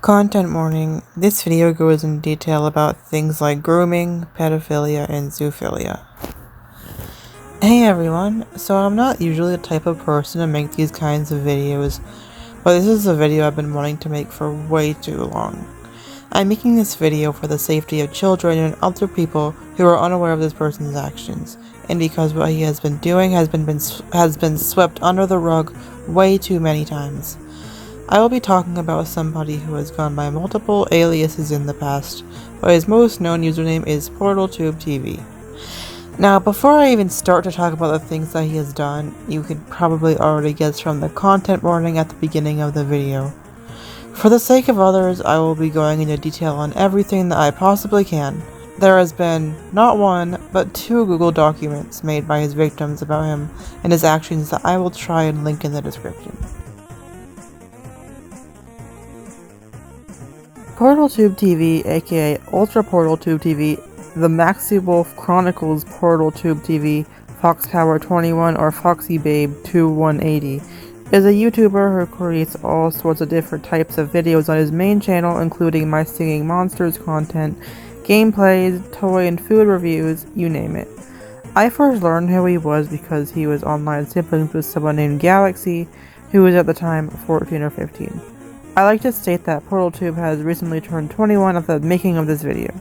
Content warning. This video goes in detail about things like grooming, pedophilia, and zoophilia. Hey everyone, so I'm not usually the type of person to make these kinds of videos, but this is a video I've been wanting to make for way too long. I'm making this video for the safety of children and other people who are unaware of this person's actions, and because what he has been doing has been swept under the rug way too many times. I will be talking about somebody who has gone by multiple aliases in the past, but his most known username is portaltubetv. Now, before I even start to talk about the things that he has done, you could probably already guess from the content warning at the beginning of the video. For the sake of others, I will be going into detail on everything that I possibly can. There has been not one, but 2 Google documents made by his victims about him and his actions that I will try and link in the description. portaltubetv, aka ultraportaltubetv, the Maxi Wolf Chronicles portaltubetv, foxpower21 or foxybabe2180, is a YouTuber who creates all sorts of different types of videos on his main channel, including my singing monsters content, gameplays, toy and food reviews, you name it. I first learned who he was because he was online siblings with someone named Galaxy, who was at the time 14 or 15. I like to state that PortalTube has recently turned 21 at the making of this video.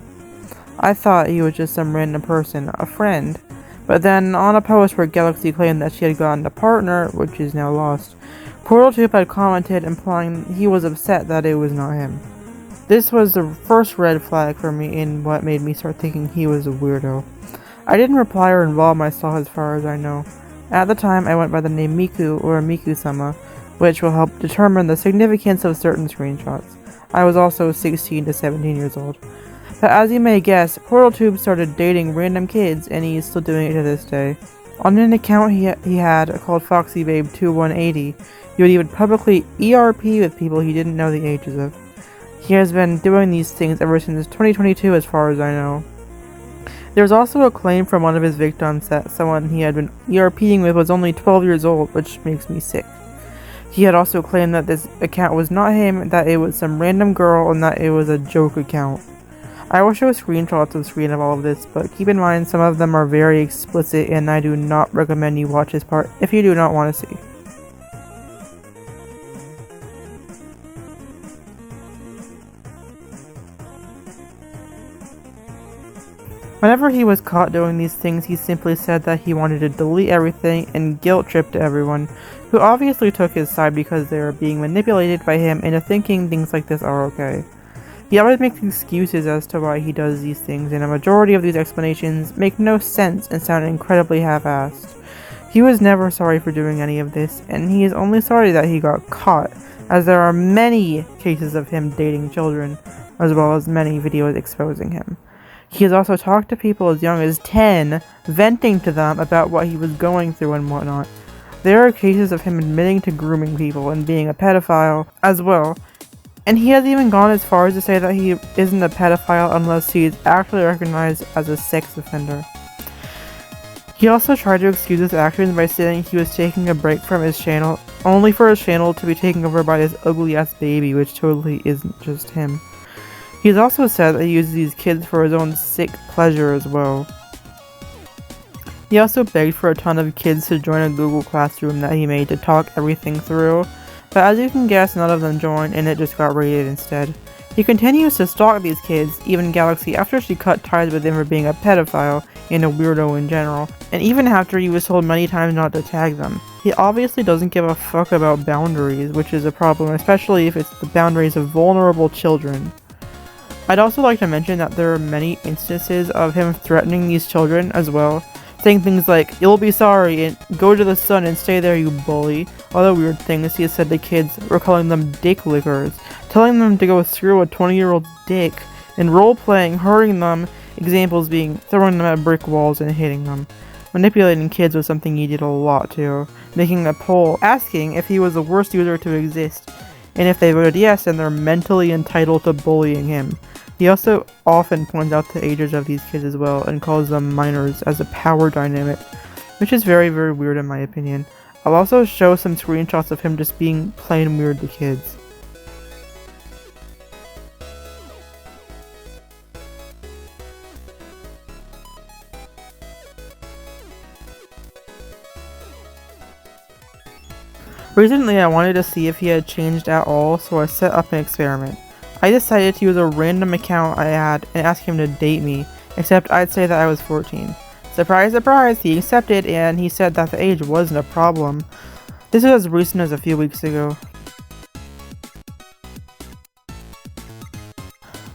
I thought he was just some random person, a friend, but then on a post where Galaxy claimed that she had gotten a partner, which is now lost, PortalTube had commented implying he was upset that it was not him. This was the first red flag for me and what made me start thinking he was a weirdo. I didn't reply or involve myself as far as I know. At the time I went by the name Miku or Miku-sama, which will help determine the significance of certain screenshots. I was also 16 to 17 years old. But as you may guess, PortalTube started dating random kids, and he is still doing it to this day. On an account he had called foxybabe2180, he would even publicly ERP with people he didn't know the ages of. He has been doing these things ever since 2022 as far as I know. There was also a claim from one of his victims that someone he had been ERPing with was only 12 years old, which makes me sick. He had also claimed that this account was not him, that it was some random girl, and that it was a joke account. I will show screenshots of screen of all of this, but keep in mind some of them are very explicit and I do not recommend you watch this part if you do not want to see. Whenever he was caught doing these things, he simply said that he wanted to delete everything and guilt-trip everyone, who obviously took his side because they were being manipulated by him into thinking things like this are okay. He always makes excuses as to why he does these things, and a majority of these explanations make no sense and sound incredibly half-assed. He was never sorry for doing any of this, and he is only sorry that he got caught, as there are many cases of him dating children, as well as many videos exposing him. He has also talked to people as young as 10, venting to them about what he was going through and whatnot. There are cases of him admitting to grooming people and being a pedophile as well, and he has even gone as far as to say that he isn't a pedophile unless he is actually recognized as a sex offender. He also tried to excuse his actions by saying he was taking a break from his channel, only for his channel to be taken over by this ugly ass baby, which totally isn't just him. He's also said that he uses these kids for his own sick pleasure as well. He also begged for a ton of kids to join a Google Classroom that he made to talk everything through, but as you can guess, none of them joined and it just got raided instead. He continues to stalk these kids, even Galaxy, after she cut ties with him for being a pedophile and a weirdo in general, and even after he was told many times not to tag them. He obviously doesn't give a fuck about boundaries, which is a problem, especially if it's the boundaries of vulnerable children. I'd also like to mention that there are many instances of him threatening these children as well, saying things like, "You'll be sorry," and "Go to the sun and stay there, you bully." Other weird things he has said to kids were calling them dick lickers, telling them to go screw a 20-year-old's dick, and role-playing, hurting them, examples being throwing them at brick walls and hitting them. Manipulating kids was something he did a lot too, making a poll asking if he was the worst user to exist, and if they voted yes, then they're mentally entitled to bullying him. He also often points out the ages of these kids as well and calls them minors as a power dynamic, which is very, very weird in my opinion. I'll also show some screenshots of him just being plain weird to kids. Recently, I wanted to see if he had changed at all, so I set up an experiment. I decided to use a random account I had and ask him to date me, except I'd say that I was 14. Surprise, surprise, he accepted and he said that the age wasn't a problem. This was as recent as a few weeks ago.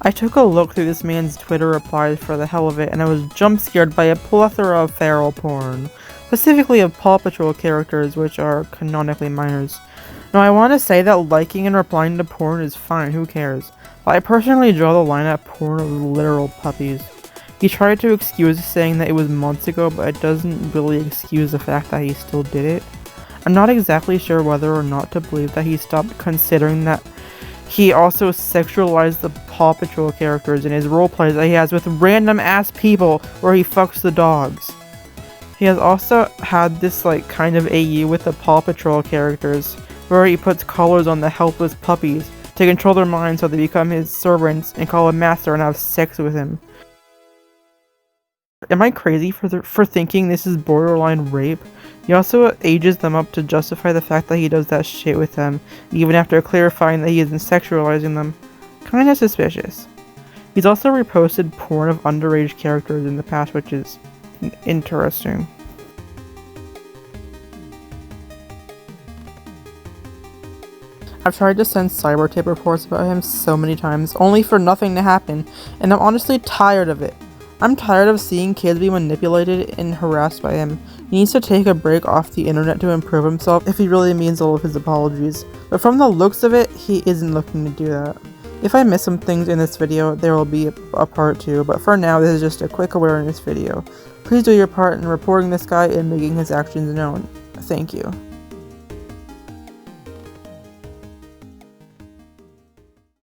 I took a look through this man's Twitter replies for the hell of it, and I was jump scared by a plethora of feral porn, specifically of Paw Patrol characters, which are canonically minors. Now I want to say that liking and replying to porn is fine, who cares, but I personally draw the line at porn of literal puppies. He tried to excuse saying that it was months ago, but it doesn't really excuse the fact that he still did it. I'm not exactly sure whether or not to believe that he stopped, considering that he also sexualized the Paw Patrol characters in his roleplays that he has with random ass people where he fucks the dogs. He has also had this kind of AU with the Paw Patrol characters where he puts collars on the helpless puppies to control their minds so they become his servants and call him master and have sex with him. Am I crazy for thinking this is borderline rape? He also ages them up to justify the fact that he does that shit with them, even after clarifying that he isn't sexualizing them. Kinda suspicious. He's also reposted porn of underage characters in the past, which is interesting. I've tried to send cyber tape reports about him so many times, only for nothing to happen, and I'm honestly tired of it. I'm tired of seeing kids be manipulated and harassed by him. He needs to take a break off the internet to improve himself if he really means all of his apologies. But from the looks of it, he isn't looking to do that. If I miss some things in this video, there will be a part 2, but for now this is just a quick awareness video. Please do your part in reporting this guy and making his actions known. Thank you.